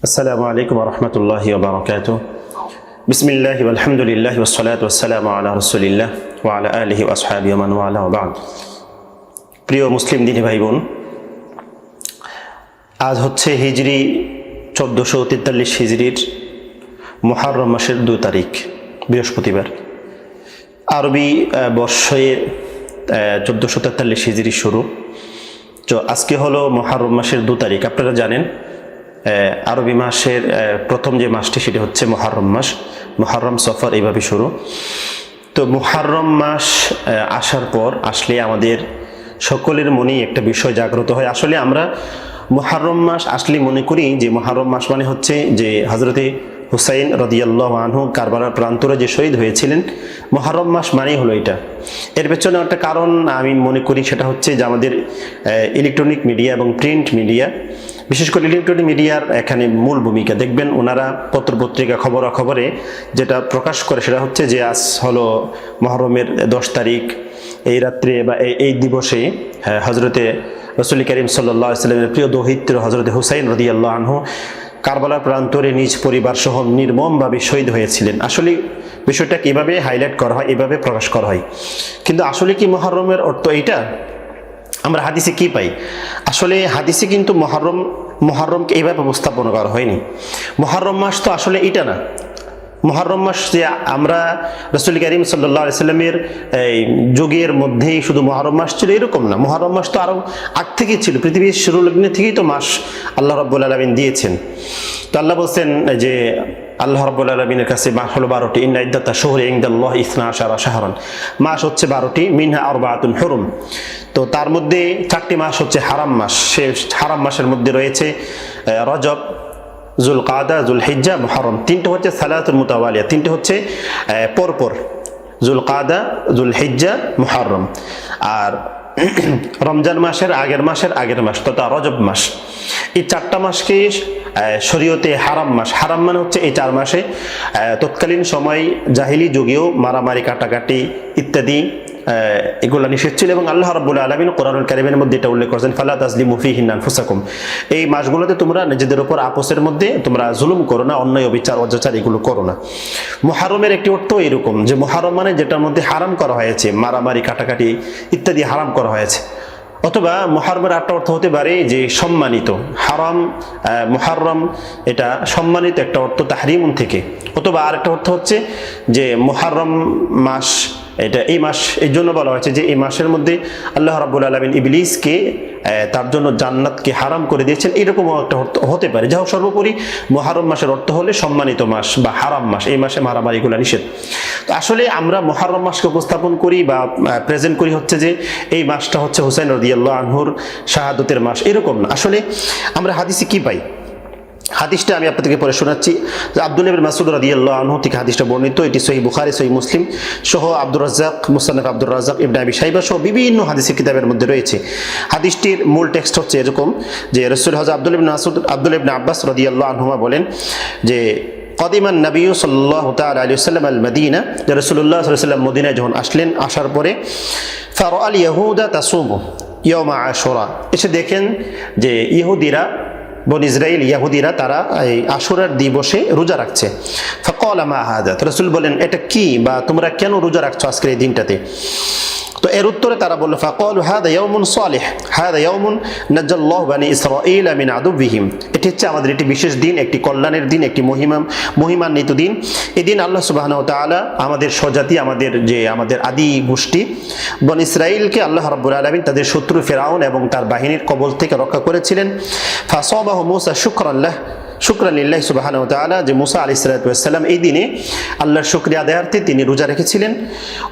আসসালামু আলাইকুম ওয়া রাহমাতুল্লাহি ওয়া বারাকাতুহু। বিসমিল্লাহি ওয়াল হামদুলিল্লাহি ওয়াস সালাতু ওয়াস সালামু আলা রাসূলিল্লাহ ওয়া আলা আলিহি ওয়া আসহাবিহি ওয়া মান ওয়ালা ওয়া বা'দ। প্রিয় মুসলিম দিনী ভাই বোন, আজ হচ্ছে হিজরি 1443 হিজরির মুহররম মাসের 2 তারিখ, বৃহস্পতিবার। আরবি বর্ষে 1443 হিজরি শুরু। তো আজকে হলো মুহররম মাসের 2 তারিখ। আপনারা জানেন আরবি মাসের প্রথম যে মাসটি সেটি হচ্ছে মুহররম মাস। মুহররম, সফর এইভাবে শুরু। তো মুহররম মাস আসার পর আসলে আমাদের সকলের মনেই একটা বিষয় জাগ্রত হয়। আসলে আমরা মুহররম মাস আসলে মনে করি যে মুহররম মাস মানে হচ্ছে যে হযরতে হুসাইন রাদিয়াল্লাহু আনহু কারবালার প্রান্তরে যে শহীদ হয়েছিলেন। মুহররম মাস মানেই হলো এটা। এর পেছনে একটা কারণ আমি মনে করি, সেটা হচ্ছে যে আমাদের ইলেকট্রনিক মিডিয়া এবং প্রিন্ট মিডিয়া, বিশেষ করে ইলেকট্রনিক মিডিয়ার এখানে মূল ভূমিকা। দেখবেন ওনারা পত্রপত্রিকা খবরাখবরে যেটা প্রকাশ করে সেটা হচ্ছে যে আজ হলো মুহররমের 10 তারিখ, এই রাত্রে বা এই দিবসে হযরতে রাসূল করিম সাল্লাল্লাহু আলাইহি ওয়াসাল্লামের প্রিয় দৌহিত্র হযরতে হুসাইন রাদিয়াল্লাহু আনহু কারবালার প্রান্তরে নিজ পরিবার সহ নির্মমভাবে শহীদ হয়েছিলেন। আসলে বিষয়টা কিভাবে হাইলাইট করা হয়, এভাবে প্রকাশ করা হয়। কিন্তু আসলে কি মুহররমের অর্থ এইটা? আমরা হাদিসে কি পাই? আসলে হাদিসে কিন্তু মুহররমকে এইভাবে উপস্থাপন করা হয়নি। মুহররম মাস তো আসলে এটা না। মুহররম মাস যে আমরা রাসূল করিম সাল্লাল্লাহু আলাইহি ওয়াসাল্লামের যুগের মধ্যেই শুধু মুহররম মাস ছিল এরকম না। মুহররম মাস তো আরো আগ থেকেই ছিল। পৃথিবীর শুরু লগ্নে থেকেই তো মাস আল্লাহ রাব্বুল আলামিন দিয়েছেন। তো আল্লাহ বলছেন যে আল্লাহ রাব্বুল আলামিনের কাছে মাস হলো 12টি। ইন্না ইদ্দাতা শুহুরি ইনদাল্লাহি 12 শাহরান। মাস হচ্ছে 12টি, মিনহা আরবাআতুন হুরুম। তো তার মধ্যে 4টি মাস হচ্ছে হারাম মাস। সে হারাম মাসের মধ্যে রয়েছে রজব, জুলকাদা, জুলহিজ্জা, মুহররম। 3টে হচ্ছে সালাতুল মুতাওয়ালিয়া, 3টে হচ্ছে পরপর, জুলকাদা, জুলহিজ্জা, মুহররম। আর রমজান মাসের আগের মাস তথা রজব মাস। এই 4টা মাসকে শরীয়তে হারাম মাস। হারাম মানে হচ্ছে এই 4 মাসে তৎকালীন সময় জাহিলি যুগেও মারামারি, কাটাকাটি ইত্যাদি এগুলো নিষেধ ছিল। এবং আল্লাহ রাব্বুল আলামিন কোরআনুল কারীমের মধ্যে এটা উল্লেখ করেছেন, ফালা তাজলিমু ফীহিন্না আনফুসাকুম। এই মাসগুলোতে তোমরা নিজেদের উপর আপোসের মধ্যে তোমরা জুলুম করো না, অন্যায়, অবিচার, অত্যাচার এগুলো করো না। মুহররমের একটি অর্থ এরকম যে মুহররম মানে যেটার মধ্যে হারাম করা হয়েছে, মারামারি, কাটাকাটি ইত্যাদি হারাম করা হয়েছে। অথবা মুহররমের একটা অর্থ হতে পারে যে সম্মানিত। হারাম, মুহররম এটা সম্মানিত একটা অর্থ তাহরিমুন থেকে। অথবা আরেকটা অর্থ হচ্ছে যে মুহররম মাস এটা এই মাস এই জন্য বলা হয়েছে যে এই মাসের মধ্যে আল্লাহ রাব্বুল আলামিন ইবলিসকে তার জন্য জান্নাতকে হারাম করে দিয়েছেন, এরকম একটা হতে পারে। যাই হোক, সর্বোপরি মুহররম মাসের অর্থ হলে সম্মানিত মাস বা হারাম মাস। এই মাসে মারামারিগুলো নিষেধ। তো আসলে আমরা মুহররম মাসকে উপস্থাপন করি বা প্রেজেন্ট করি হচ্ছে যে এই মাসটা হচ্ছে হুসাইন রাদিয়াল্লাহু আনহুর শাহাদতের মাস, এরকম না। আসলে আমরা হাদিসে কি পাই? হাদিসটা আমি আপনাদেরকে পড়ে শোনাচ্ছি। আব্দুল্লাহ ইবনে মাসউদ রাদিয়াল্লাহু আনহু থেকে হাদিসটা বর্ণিত। এটি সহিহ বুখারী, সহিহ মুসলিম সহ আব্দুর রাজ্জাক, মুসান্নাফ আব্দুর রাজ্জাক, ইবনে আবি শাইবা সহ বিভিন্ন হাদিসের কিতাবের মধ্যে রয়েছে। হাদিসটির মূল টেক্সট হচ্ছে এরকম যে রাসূল হযরত আব্দুল্লাহ ইবনে আব্বাস রাদিয়াল্লাহু আনহুমা বলেন যে কদিমান নবী সাল্লাল্লাহু তাআলা আলাইহি ওয়াসাল্লাম আল মদিনা, যে রাসূলুল্লাহ সাল্লাল্লাহু আলাইহি ওয়াসাল্লাম মদিনায় যখন আসলেন, আসার পরে ফারাআল ইয়াহুদা তাসুমু ইয়াউমা আশুরা, এসে দেখেন যে ইহুদিরা, বনি ইসরাইল ইহুদিরা তারা এই আশুরার দিবসে রোজা রাখছে। ফাকালা মা হাদা, রাসূল বলেন এটা কি বা তোমরা কেন রোজা রাখছো আজকের এই দিনটাতে? তো এর উত্তরে তারা বলল ফাকালু হাদা ইয়াউমুন সালিহ, হাদা ইয়াউমুন নাজ্জাল্লাহু বানি ইসরাঈল মিন আদুবিহিম। এটি হচ্ছে আমাদের একটি বিশেষ দিন, একটি কল্যাণের দিন, একটি মহিমান্বিত দিন। এই দিন আল্লাহ সুবহানাহু ওয়া তাআলা আমাদের স্বজাতি, আমাদের আদি গোষ্ঠী বনি ইসরাঈলকে আল্লাহ রাব্বুল আলামিন তাদের শত্রু ফিরআউন এবং তার বাহিনীর কবল থেকে রক্ষা করেছিলেন। ফাসাবাহু মূসা শুকরান লিল্লাহি সুবহানাহু ওয়া তাআলা, যে মুসা আলাইহিস সালাতু ওয়াস সালাম এই দিনে আল্লাহর শুকরিয়া আদায়ার্থে তিনি রোজা রেখেছিলেন।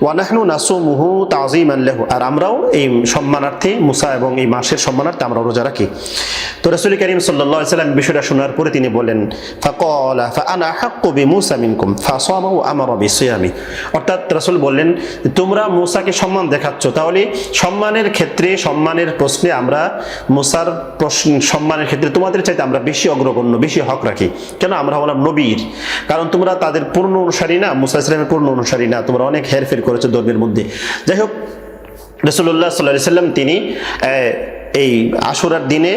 ওয়া নাহনু নাসুমুহু তাযীমান লাহু, আর আমরাও এই সম্মানার্থে, মুসা এবং এই মাসের সম্মানার্থে আমরা রোজা রাখি। তো রাসূল করিম সাল্লাল্লাহু আলাইহি ওয়াসাল্লাম বিষয়টা শোনার পরে তিনি বলেন ফাকালা ফাআনা আহাক্কু বিমূসা মিনকুম ফাসামাহু আমারা বিসিয়ামি। অর্থাৎ রাসূল বললেন তোমরা মুসাকে সম্মান দেখাচ্ছ, তাহলে সম্মানের ক্ষেত্রে, সম্মানের প্রশ্নে আমরা মুসার সম্মানের ক্ষেত্রে তোমাদের চাইতে আমরা বেশি অগ্রগণ্য, বেশি হক রাখি। কেন? আমরা হলাম নবীর। কারণ তোমরা তাদের পূর্ণ অনুসারী না, মুসা আলাইহিস সালামের পূর্ণ অনুসারী না, তোমরা অনেক হেরফের করেছো ধর্মের মধ্যে। যাই হোক, রাসূলুল্লাহ সাল্লাল্লাহু আলাইহি ওয়াসাল্লাম তিনি এই আশুরার দিনে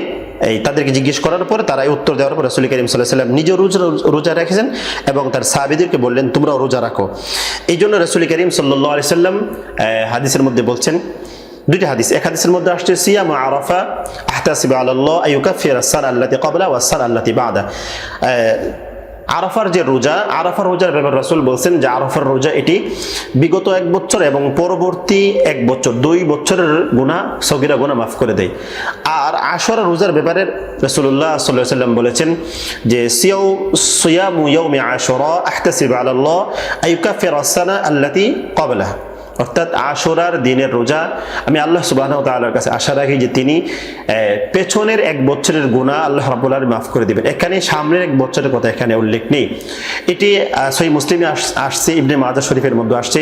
তাদেরকে জিজ্ঞেস করার পরে তারা উত্তর দেওয়ার পর রাসূল করিম সাল্লাল্লাহু আলাইহি ওয়াসাল্লাম নিজেও রোজা রেখেছেন এবং তার সাহাবীদেরকে বললেন তোমরাও রোজা রাখো। এই জন্য রাসূল করিম সাল্লাল্লাহু আলাইহি ওয়াসাল্লাম হাদিসের মধ্যে বলছেন, দুইটা হাদিস, এক হাদিসের মধ্যে আসছে সিয়ামু আরাফা আহতাসিবু আলাল্লাহ আইয়ুকাফিরা আস-সানা আল্লাতী ক্বাবলা ওয়াস সানা আল্লাতী বা'দা। আরাফার যে রোজা, আরাফার রোজার ব্যাপারে রাসূল বলছেন যে আরাফার রোজা এটি বিগত 1 বছর এবং পরবর্তী 1 বছর 2 বছরের গুনাহ, সগীরা গুনাহ মাফ করে দেয়। আর আশুরা রোজার ব্যাপারে রাসূলুল্লাহ সাল্লাল্লাহু আলাইহি ওয়াসাল্লাম বলেছেন যে সিয়ামু ইয়াউমি আশুরা আহতাসিবু আলাল্লাহ আইয়ুকাফিরা আস-সানা আল্লাতী ক্বাবলা। অর্থাৎ আশুরার দিনের রোজা আমি আল্লাহ সুবহানাহু ওয়া তাআলার কাছে আশা রাখি যে তিনি পেছনের 1 বছরের গুনাহ আল্লাহ রাব্বুল আলামিন মাফ করে দিবেন। এখানে সামনের 1 বছরের কথা এখানে উল্লেখ নেই। এটি সহিহ মুসলিমে আসছে, ইবনে মাজাহ শরীফের মধ্যে আসছে।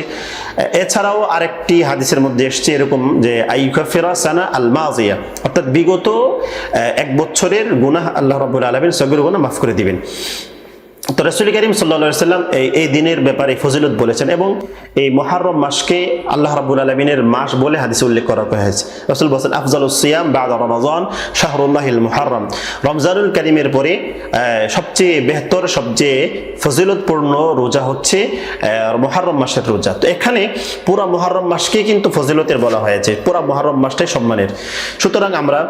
এছাড়াও আরেকটি হাদিসের মধ্যে এসেছে এরকম যে আইয়ুকাফিরা সানা আল মাযিয়া, অর্থাৎ বিগত 1 বছরের গুনাহ আল্লাহ রাব্বুল আলামিন সগীর গুনাহ মাফ করে দিবেন। তো রাসূল করিম সাল্লাল্লাহু আলাইহি ওয়াসাল্লাম এই দিনের ব্যাপারে ফজিলত বলেছেন এবং এই মুহররম মাসকে আল্লাহ রাব্বুল আলামিনের মাস বলে হাদিসে উল্লেখ করা হয়েছে। রাসূল বলেন আফজালুস সিয়াম বা'দা রমাদান শাহরুল্লাহিল মুহররম। রমজানুল কারীমের পরে সবচেয়ে বেহতর, সবচেয়ে ফজিলতপূর্ণ রোজা হচ্ছে মুহররম মাসের রোজা। তো এখানে পুরা মুহররম মাসকে কিন্তু ফজিলতের বলা হয়েছে, পুরা মুহররম মাসটাই সম্মানের। সুতরাং আমরা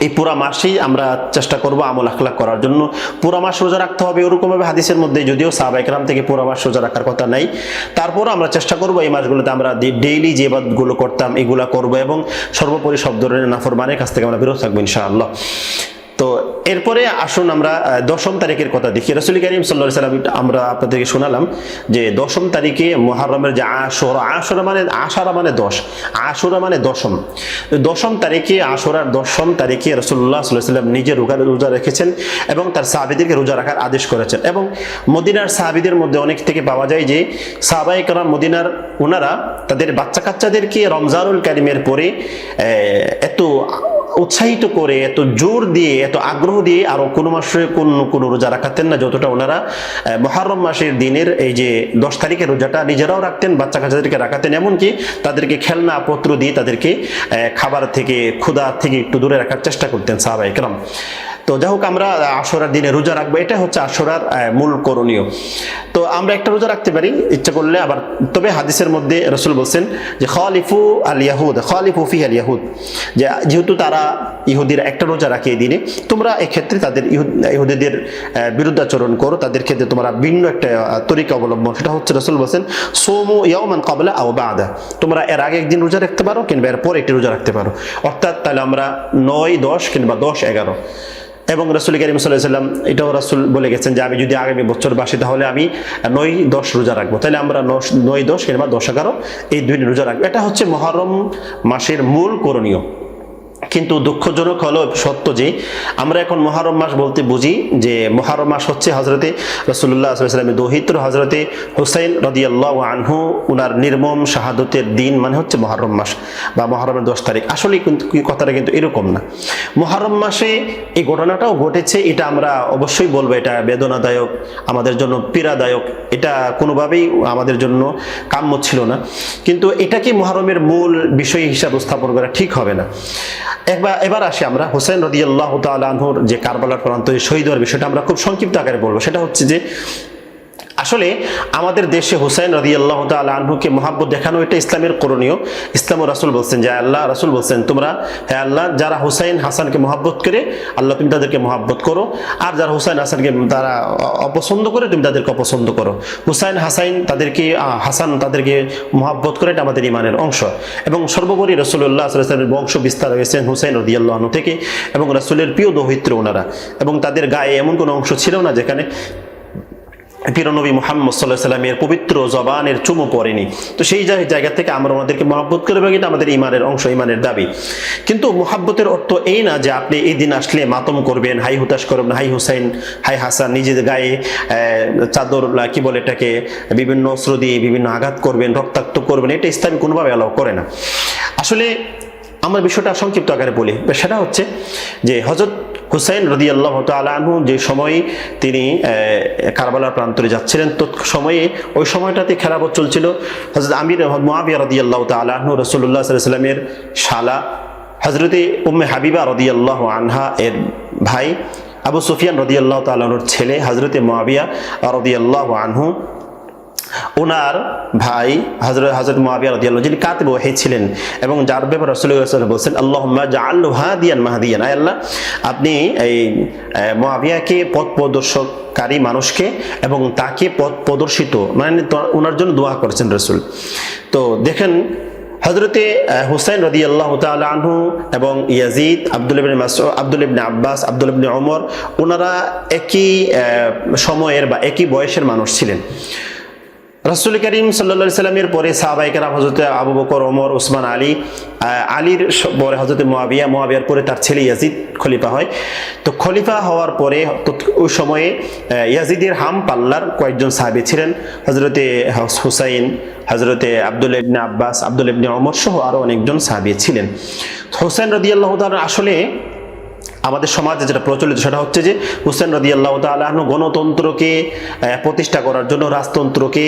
এই পুরা মাসেই আমরা চেষ্টা করব আমল আখলাক করার জন্য। পুরা মাস রোজা রাখতে হবে ওরকমভাবে হাদিসের মধ্যে, যদিও সাহাবায়ে কেরাম থেকে পুরা মাস রোজা রাখার কথা নাই, তারপরও আমরা চেষ্টা করব এই মাসগুলোতে আমরা ডেইলি যে ইবাদতগুলো করতাম এগুলা করব এবং সর্বোপরি সব ধরনের নাফরমানের কাছ থেকে আমরা বিরত থাকবো ইনশাআল্লাহ। তো এরপরে আসুন আমরা 10ম তারিখের কথা দেখি। রাসূল করিম সাল্লাল্লাহু আলাইহি ওয়াসাল্লাম আমরা আপনাদেরকে শোনালাম যে 10ম তারিখে মুহররমের যে আশুরা মানে 10, আশুরা মানে 10ম। 10ম তারিখে আশুরার 10ম তারিখে রাসূলুল্লাহ সাল্লাল্লাহু আলাইহি ওয়াসাল্লাম নিজে রোজা রেখেছেন এবং তার সাহাবীদেরকে রোজা রাখার আদেশ করেছেন। এবং মদিনার সাহাবীদের মধ্যে অনেক থেকে পাওয়া যায় যে সাহাবায়ে কেরাম মদিনার ওনারা তাদের বাচ্চা কাচ্চাদেরকে রমজানুল কারীমের পরে এত উৎসাহিত করে, এত জোর দিয়ে, এত আগ্রহ দিয়ে আরো কোনো মাসে কোনো রোজা রাখাতেন না যতটা ওনারা মুহররম মাসের দিনের এই যে 10 তারিখের রোজাটা নিজেরাও রাখতেন, বাচ্চা কাচ্চাদেরকে রাখাতেন, এমনকি তাদেরকে খেলনা পত্র দিয়ে তাদেরকে খাবার থেকে, ক্ষুধা থেকে একটু দূরে রাখার চেষ্টা করতেন সাহাবায়ে কেরাম। তো যাই হোক, আমরা আশুরার দিনে রোজা রাখবো, এটা হচ্ছে আশুরার মূল করণীয়। তো আমরা একটা রোজা রাখতে পারি ইচ্ছা করলে আবার, তবে হাদিসের মধ্যে রাসূল বলছেন যে খালিফু আল ইয়াহুদ, খালিফু ফি আল ইয়াহুদ, যে যেহেতু তারা ইহুদিরা একটা রোজা রাখে এই দিনে, তোমরা এক্ষেত্রে তাদের ইহুদিদের বিরুদ্ধাচরণ করো, তাদের ক্ষেত্রে তোমরা ভিন্ন একটা তরিকা অবলম্বন। সেটা হচ্ছে রাসূল বলছেন সুমু ইয়াওমান ক্বাবলা আও বা'দা, তোমরা এর আগে একদিন রোজা রাখতে পারো কিংবা এর পরে একটি রোজা রাখতে পারো। অর্থাৎ তাহলে আমরা 9, 10 কিংবা 10, 11। এবং রাসূল করিম সাল্লাল্লাহু আলাইহি ওয়াসাল্লাম এটাও রাসূল বলে গেছেন যে আমি যদি আগামী বছর বাসি তাহলে আমি 9, 10 রোজা রাখবো। তাহলে আমরা 9, 10 কিংবা 10, 11 এই 2 দিন রোজা রাখবো। এটা হচ্ছে মুহররম মাসের মূল করণীয়। কিন্তু দুঃখজনক হলো সত্য যে আমরা এখন মুহররম মাস বলতে বুঝি যে মুহররম মাস হচ্ছে হযরতে রাসূলুল্লাহ সাল্লাল্লাহু আলাইহি ওয়াসাল্লামের দৌহিত্র হযরতে হুসাইন রাদিয়াল্লাহু আনহু উনার নির্মম শাহাদাতের দিন মানে হচ্ছে মুহররম মাস বা মুহররমের 10 তারিখ। আসলে কিন্তু কথাটা কিন্তু এরকম না। মুহররম মাসে এই ঘটনাটাও ঘটেছে, এটা আমরা অবশ্যই বলবো এটা বেদনাদায়ক, আমাদের জন্য পীড়াদায়ক, এটা কোনোভাবেই আমাদের জন্য কাম্য ছিল না। কিন্তু এটাকে মুহররমের মূল বিষয় হিসাবে স্থাপন করা ঠিক হবে না। এবার আসি আমরা হুসাইন রাদিয়াল্লাহু তাআলা আনহুর যে কারবালার প্রান্তরে শহীদ হওয়ার বিষয়টা আমরা খুব সংক্ষিপ্ত আকারে বলবো। সেটা হচ্ছে যে আসলে আমাদের দেশে হুসাইন রাদিয়াল্লাহু তাআলা আনহুকে মহব্বত দেখানো এটা ইসলামের করণীয়। ইসলাম ও রাসূল বলছেন যে আল্লাহ রাসূল বলছেন তোমরা হে আল্লাহ যারা হুসাইন হাসানকে মহব্বত করে আল্লাহ তুমি তাদেরকে মহব্বত করো, আর যারা হুসাইন হাসানকে তারা অপছন্দ করে তুমি তাদেরকে অপছন্দ করো। হুসাইন হাসান তাদেরকে মহব্বত করে এটা আমাদের ইমানের অংশ। এবং সর্বোপরি রাসূলুল্লাহ সাল্লাল্লাহু আলাইহি ওয়াসাল্লামের বংশ বিস্তার হয়েছেন হুসাইন রাদিয়াল্লাহু আনহু থেকে এবং রাসূলের প্রিয় দৌহিত্র ওনারা, এবং তাদের গায়ে এমন কোনো অংশ ছিল না যেখানে প্রিয় নবী মুহাম্মদ সাল্লাল্লাহু আলাইহি ওয়াসাল্লামের পবিত্র জবানের চুমু পড়েনি। তো সেই জায়গা থেকে আমরা ওনাদেরকে মহব্বত করবো, এটা আমাদের ইমানের অংশ, ইমানের দাবি। কিন্তু মহব্বতের অর্থ এই না যে আপনি এই দিন আসলে মাতম করবেন, হাই হুতাশ করবেন, হাই হুসাইন হাই হাসান, নিজের গায়ে চাদর কি বলে এটাকে বিভিন্ন অস্ত্র দিয়ে বিভিন্ন আঘাত করবেন, রক্তাক্ত করবেন, এটা ইসলাম কোনোভাবে অ্যালাউ করে না। আসলে আমরা বিষয়টা সংক্ষিপ্ত আকারে বলি, সেটা হচ্ছে যে হযরত হুসাইন রাদিয়াল্লাহু তাআলা আনহু যে সময় তিনি কারবালার প্রান্তরে যাচ্ছিলেন, তো ওই সময়টাতে খেলাফত চলছিল হযরত আমির মুআবিয়া রাদিয়াল্লাহু তাআলা আনহু রাসূলুল্লাহ সাল্লাল্লাহু আলাইহি ওয়াসাল্লামের শালা হযরতে উম্মে হাবিবা রাদিয়াল্লাহু আনহা এর ভাই আবু সুফিয়ান রাদিয়াল্লাহু তাআলা আনহুর ছেলে হযরতে মুআবিয়া রাদিয়াল্লাহু আনহু, ওনার ভাই হযরত মুআবিয়া রাদিয়াল্লাহু যিনি কাতিব ওয়াহী ছিলেন এবং যার ব্যাপারে রাসূলুল্লাহ সাল্লাল্লাহু আলাইহি ওয়াসাল্লাম বলেছেন আল্লাহুম্মা জাআলহু হাদিয়ান মাহদিয়ান, আয় আল্লাহ আপনি এই মুআবিয়াকে পথ প্রদর্শককারী মানুষকে এবং তাকে পথ প্রদর্শিত, মানে ওনার জন্য দোয়া করেছেন রাসূল। তো দেখেন হযরতে হুসাইন রাদিয়াল্লাহু তাআলা আনহু এবং ইয়াজিদ, আব্দুল্লাহ ইবনে মাসউদ, আব্দুল্লাহ ইবনে আব্বাস, আব্দুল্লাহ ইবনে ওমর, ওনারা একই সময়ের বা একই বয়সের মানুষ ছিলেন। রাসূল করিম সাল্লাল্লাহু আলাইহি সাল্লামের পরে সাহাবায়ে কেরাম হযরত আবু বকর, ওমর, ওসমান, আলীর পরে হযরত মুআবিয়া, মুআবিয়ার পরে তার ছেলে ইয়াজিদ খলিফা হয়। তো খলিফা হওয়ার পরে ওই সময়ে ইয়াজিদের হাম পাল্লার কয়েকজন সাহাবী ছিলেন, হযরতে হুসাইন, হযরতে আব্দুল্লাহ ইবনে আব্বাস, আব্দুল্লাহ ইবনে ওমর সহ আরো অনেকজন সাহাবী ছিলেন। হুসাইন রাদিয়াল্লাহু তাআলা আসলে আমাদের সমাজে যেটা প্রচলিত সেটা হচ্ছে যে হুসাইন রাদিয়াল্লাহু তাআলা আনহু গণতন্ত্রকে প্রতিষ্ঠা করার জন্য, রাজতন্ত্রকে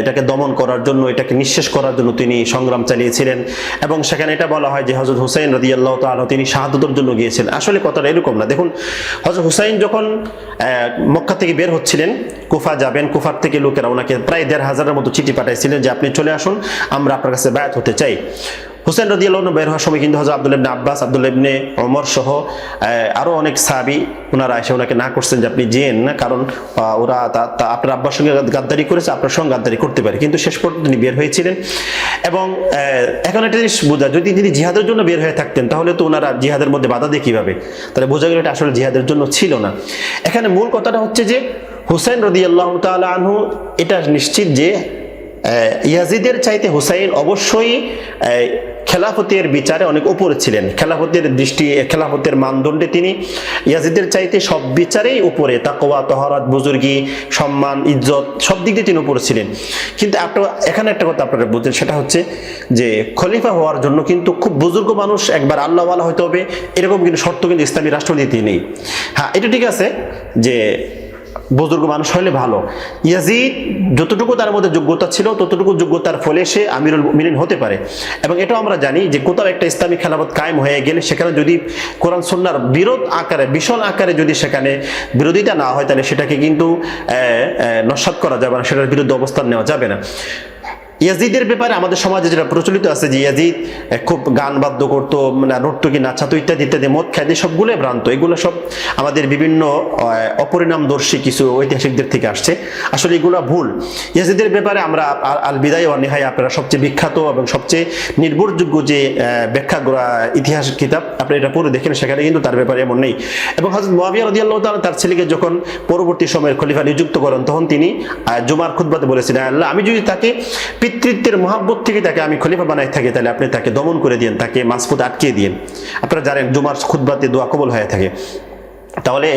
এটাকে দমন করার জন্য, এটাকে নিঃশেষ করার জন্য তিনি সংগ্রাম চালিয়েছিলেন এবং সেখানে এটা বলা হয় যে হযরত হুসাইন রাদিয়াল্লাহু তাআলা তিনি শাহাদাতের জন্য গিয়েছিলেন। আসলে কথাটা এরকম না। দেখুন হযরত হুসাইন যখন মক্কা থেকে বের হচ্ছিলেন, কুফা যাবেন, কুফার থেকে লোকেরা ওনাকে প্রায় ১৫০০-এর মতো চিঠি পাঠাইছিলেন যে আপনি চলে আসুন, আমরা আপনার কাছে বায়াত হতে চাই। হুসাইন রাদিয়াল্লাহু আনহু বের হওয়ার সময় কিন্তু হযরত আব্দুল্লাহ ইবনে আব্বাস, আব্দুল্লাহ ইবনে ওমর সহ আরো অনেক সাহাবী ওনারা এসে ওনাকে না করছেন যে আপনি যেন না, কারণ ওরা আপনার আব্বার সঙ্গে গাদ্দারি করেছে, আপনার সঙ্গে গাদ্দারি করতে পারে। কিন্তু শেষ পর্যন্ত তিনি বের হয়েছিলেন। এবং এখন একটা জিনিস বোঝা, যদি তিনি জিহাদের জন্য বের হয়ে থাকতেন তাহলে তো ওনারা জিহাদের মধ্যে বাধা দিয়ে কিভাবে, তাহলে বোঝা গেল এটা আসলে জিহাদের জন্য ছিল না। এখানে মূল কথাটা হচ্ছে যে হুসাইন রাদিয়াল্লাহু তাআলা আনহু এটা নিশ্চিত যে ইয়াজিদের চাইতে হুসাইন অবশ্যই খেলাফতের বিচারে অনেক উপরে ছিলেন। খেলাফতের দৃষ্টি, খেলাফতের মানদণ্ডে তিনি ইয়াজিদের চাইতে সব বিচারেই উপরে, তাকওয়া, তহরাত, বুজুর্গি, সম্মান, ইজ্জত সব দিক দিয়ে তিনি উপরে ছিলেন। কিন্তু এখানে একটা কথা আপনারা বুঝছেন, সেটা হচ্ছে যে খলিফা হওয়ার জন্য কিন্তু খুব বুজুর্গ মানুষ, একবার আল্লাহওয়ালা হতে হবে এরকম কিন্তু শর্ত কিন্তু ইসলামী রাষ্ট্রনীতি নেই। হ্যাঁ, এটা ঠিক আছে যে বুজুর্গ মানুষ হলে ভালো। ইয়াজিদ যতটুকু তার মধ্যে যোগ্যতা ছিল ততটুকু যোগ্যতার ফলে সে আমিরুল মুমিনিন হতে পারে। এবং এটাও আমরা জানি যে কোথাও একটা ইসলামী খেলাফত কায়েম হয়ে গেলে সেখানে যদি কোরআন সুন্নাহর বিরোধ আকারে, বিশাল আকারে যদি সেখানে বিরোধিতা না হয় তাহলে সেটাকে কিন্তু নস্যাৎ করা যাবে না, সেটার বিরুদ্ধে অবস্থান নেওয়া যাবে না। ইয়াজিদের ব্যাপারে আমাদের সমাজে যেটা প্রচলিত আছে যে ইয়াজিদ খুব গান বাদ্য করতো, মানে নর্তকী, নাচাতো ইত্যাদি ইত্যাদি, মদ খাইতে, সবগুলোই ভ্রান্ত। এগুলো সব আমাদের বিভিন্ন অপরিণামদর্শী কিছু ঐতিহাসিকদের থেকে আসছে। আসলে এগুলো ভুল। ইয়াজিদের ব্যাপারে আমরা আল বিদায়া ওয়ান নিহায়া, আপনারা সবচেয়ে বিখ্যাত এবং সবচেয়ে নির্ভরযোগ্য যে ব্যাখ্যা ইতিহাস কিতাব, আপনি এটা পড়ে দেখেন, সেখানে কিন্তু তার ব্যাপারে এমন নেই। এবং হযরত মুআবিয়া রাদিয়াল্লাহু তাআলা তার ছেলেকে যখন পরবর্তী সময়ের খলিফা নিযুক্ত করেন তখন তিনি জুমার খুতবাতে বলেছিলেন, আল্লাহ আমি যদি তাকে পিতৃত্বের মহাব্বত থেকে তাকে আমি খলিফা বানাই থাকি তাহলে আপনি তাকে দমন করে দিন, তাকে মাঝপথে আটকে দিন। আপনারা জানেন জুমার খুতবাতে দোয়া কবুল হয়ে থাকে। তাহলে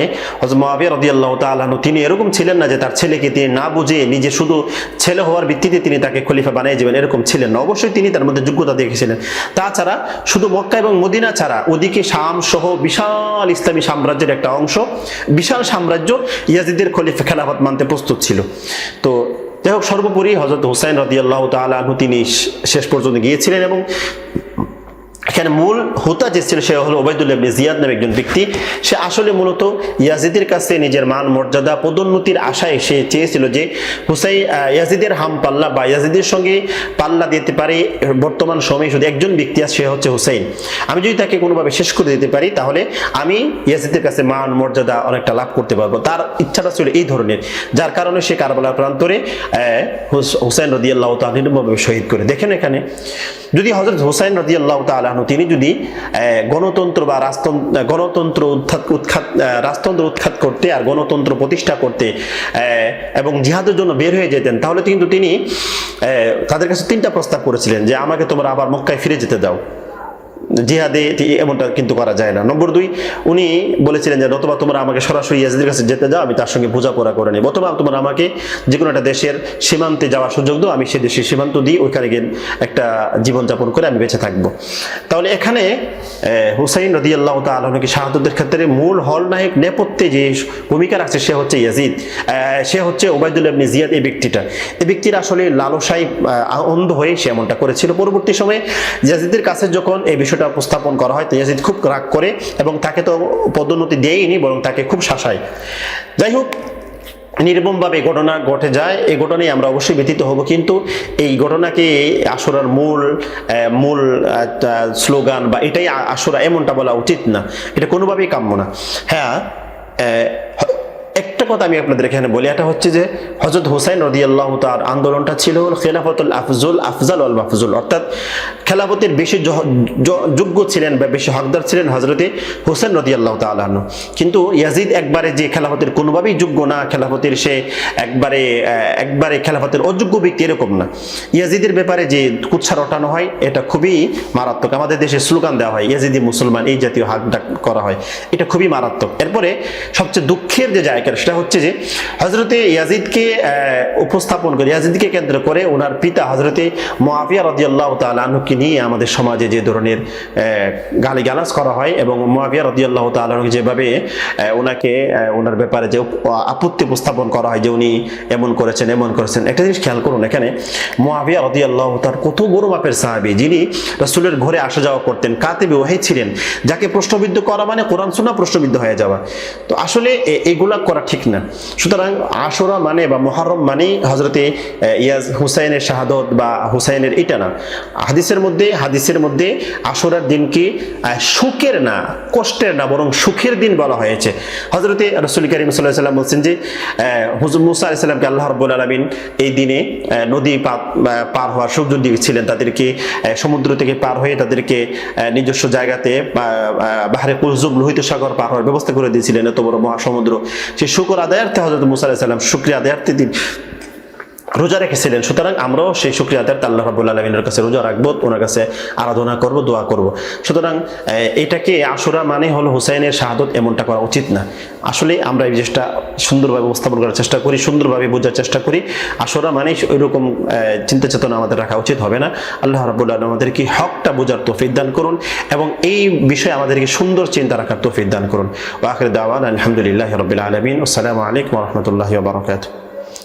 হযরত মুআবিয়া রাদিয়াল্লাহু তাআলা আনহু তিনি এরকম ছিলেন না যে তার ছেলেকে তিনি না বুঝে নিজে শুধু ছেলে হওয়ার ভিত্তিতে তিনি তাকে খলিফা বানিয়ে যাবেন, এরকম ছিলেন না। অবশ্যই তিনি তার মধ্যে যোগ্যতা দেখেছিলেন। তাছাড়া শুধু মক্কা এবং মদিনা ছাড়া ওদিকে শাম সহ বিশাল ইসলামী সাম্রাজ্যের একটা অংশ, বিশাল সাম্রাজ্য ইয়াজিদের খলিফা খেলাফত মানতে প্রস্তুত ছিল। তো যাই হোক, সর্বোপরি হযরত হুসাইন রাদিয়াল্লাহু তাআলা আনহু তিনি শেষ পর্যন্ত গিয়েছিলেন এবং এখানে মূল হোতা যে ছিল সে হলো ওবাইদুল্লাহ ইবনে জিয়াদ নামে একজন ব্যক্তি। সে আসলে মূলত ইয়াজিদের কাছে নিজের মান মর্যাদা পদোন্নতির আশায় সে চেয়েছিল যে ইয়াজিদের হাম পাল্লা বা ইয়াজিদের সঙ্গে পাল্লা দিতে পারে বর্তমান সময়ে শুধু একজন ব্যক্তি আছে, সে হচ্ছে হুসাইন। আমি যদি তাকে কোনোভাবে শেষ করে দিতে পারি তাহলে আমি ইয়াজিদের কাছে মান মর্যাদা অনেকটা লাভ করতে পারবো। তার ইচ্ছাটা ছিল এই ধরনের, যার কারণে সে কারবালার প্রান্তরে হুসাইন রাদিয়াল্লাহু তাআলা নির্মমভাবে শহীদ করে। দেখেন এখানে যদি হযরত হুসাইন রাদিয়াল্লাহু তাআলা তিনি যদি গণতন্ত্র বা রাজতন্ত্র উৎখাত করতে আর গণতন্ত্র প্রতিষ্ঠা করতে এবং জিহাদের জন্য বের হয়ে যেতেন তাহলে কিন্তু তিনি তাদের কাছে 3টা প্রস্তাব করেছিলেন যে আমাকে তোমরা আবার মক্কায় ফিরে যেতে দাও, জিহাদে এমনটা কিন্তু করা যায় না। নম্বর 2, উনি বলেছিলেন যে অথবা তোমরা আমাকে সরাসরি ইয়াজিদের কাছে যেতে দাও, আমি তার সঙ্গে বোঝাপড়া করে নেব, অথবা তোমরা আমাকে যে কোনো একটা দেশের সীমান্তে যাওয়ার সুযোগ দাও, আমি সে দেশের সীমান্ত দিই, ওইখানে গিয়ে একটা জীবনযাপন করে আমি বেঁচে থাকবো। তাহলে এখানে হুসাইন রাদিয়াল্লাহু তাআলা আনহুকে শাহাদাতের ক্ষেত্রে মূল হলনায়ক নেপথ্যে যে ভূমিকা রাখছে সে হচ্ছে ইয়াজিদ, সে হচ্ছে ওবাইদুল্লাহ ইবনে জিয়াদ। এই ব্যক্তির আসলে লালসায় অন্ধ হয়ে সে এমনটা করেছিল। পরবর্তী সময়ে ইয়াজিদের কাছে যখন এই বিষয়টা বিষয়টা উপস্থাপন করা হয় তো ইয়াজিদ খুব রাগ করে এবং তাকে তো পদোন্নতি দেয়নি, বরং তাকে খুব শাসায়। যাই হোক, নির্মমভাবে ঘটনা ঘটে যায়। এই ঘটনায় আমরা অবশ্যই ব্যথিত হব, কিন্তু এই ঘটনাকে আশুরার মূল স্লোগান বা এটাই আশুরা এমনটা বলা উচিত না, এটা কোনোভাবেই কাম্য না। হ্যাঁ, একটা কথা আমি আপনাদের এখানে বলি, এটা হচ্ছে যে হযরত হুসাইন রাদিয়াল্লাহু তাআলা আন্দোলনটা ছিল খেলাফতুল আফজাল ওয়াল মাফজুল, অর্থাৎ খেলাফতের বেশি যোগ্য ছিলেন বা বেশি হকদার ছিলেন হযরতে হুসাইন রাদিয়াল্লাহু তাআলা আনহু। কিন্তু ইয়াজিদ একবারে যে খেলাফতের কোনোভাবেই যোগ্য না, খেলাফতের সে একবারে খেলাফতের অযোগ্য ব্যক্তি, এরকম না। ইয়াজিদের ব্যাপারে যে কুৎসা রটানো হয় এটা খুবই মারাত্মক। আমাদের দেশে স্লোগান দেওয়া হয় ইয়াজিদি মুসলমান, এই জাতীয় হাক ডাক করা হয়, এটা খুবই মারাত্মক। এরপরে সবচেয়ে দুঃখের যে জায়গা সেটা হচ্ছে যে হযরতে ইয়াজিদকে উপস্থাপন করে, ইয়াজিদকে কেন্দ্র করে ওনার পিতা হযরতে মুআবিয়া রাদিয়াল্লাহু তাআলা আনহুকে নিয়ে আমাদের সমাজে যে ধরনের গালিগালাজ করা হয় এবং মুআবিয়া রাদিয়াল্লাহু তাআলা আনহু যেভাবে ওনাকে ওনার ব্যাপারে যে আপত্তি উপস্থাপন করা হয় যে উনি এমন করেছেন। একটা জিনিস খেয়াল করুন, এখানে মুআবিয়া রাদিয়াল্লাহু তাআলা কত বড় মাপের সাহাবী, যিনি রাসূলের ঘরে আসা যাওয়া করতেন, কাতিবে ওহী ছিলেন, যাকে প্রশ্নবিদ্ধ করা মানে কোরআন সুন্নাহ প্রশ্নবিদ্ধ হয়ে যাওয়া। তো আসলে এগুলা করা ঠিক না। সুতরাং আশুরা মানে বা মুহররম মানে হযরতে হুসাইনের শাহাদত বা হুসাইনের এটা না। হাদিসের মধ্যে আশুরার দিনকে সুখের না, কষ্টের না, বরং সুখের দিন বলা হয়েছে। হযরতে রাসূল কারীম সাল্লাল্লাহু আলাইহি ওয়াসাল্লাম বলেন যে হুজুর মুসা আলাইহিস সালামকে আল্লাহ রাব্বুল আলামিন এই দিনে নদী পার হওয়ার সুযোগ দিয়েছিলেন, তাদেরকে সমুদ্র থেকে পার হয়ে তাদেরকে নিজস্ব জায়গাতে বাহরে কুলজুম লোহিত সাগর পার হওয়ার ব্যবস্থা করে দিয়েছিলেন, এত বড় মহাসমুদ্র। সেই শুকর আদায়ার্থে হযরত মুসা আলাইহিস সালাম শুকরিয়া আদায়ার্থে দিন রোজা রেখেছিলেন। সুতরাং আমরাও সেই শুকরিয়া আদায়ার্থে আল্লাহ রাব্বুল আলামিনের কাছে রোজা রাখবো, ওনার কাছে আরাধনা করব, দোয়া করব। সুতরাং এটাকে আশুরা মানে হলো হুসাইনের শাহাদত, এমনটা করা উচিত না। আসলে আমরা এই জিনিসটা সুন্দরভাবে উপস্থাপন করার চেষ্টা করি, সুন্দরভাবে বোঝার চেষ্টা করি। আশুরা মানে ওইরকম চিন্তা চেতনা আমাদের রাখা উচিত হবে না। আল্লাহ রাব্বুল আলামিন আমাদেরকে হকটা বোঝার তৌফিক দান করুন এবং এই বিষয়ে আমাদেরকে সুন্দর চিন্তা রাখার তৌফিক দান করুন। ওয়া আখিরু দাওয়ানা আলহামদুলিল্লাহি রাব্বিল আলামিন। আসসালামু আলাইকুম ওয়া রাহমাতুল্লাহি ওয়া বারাকাতুহু।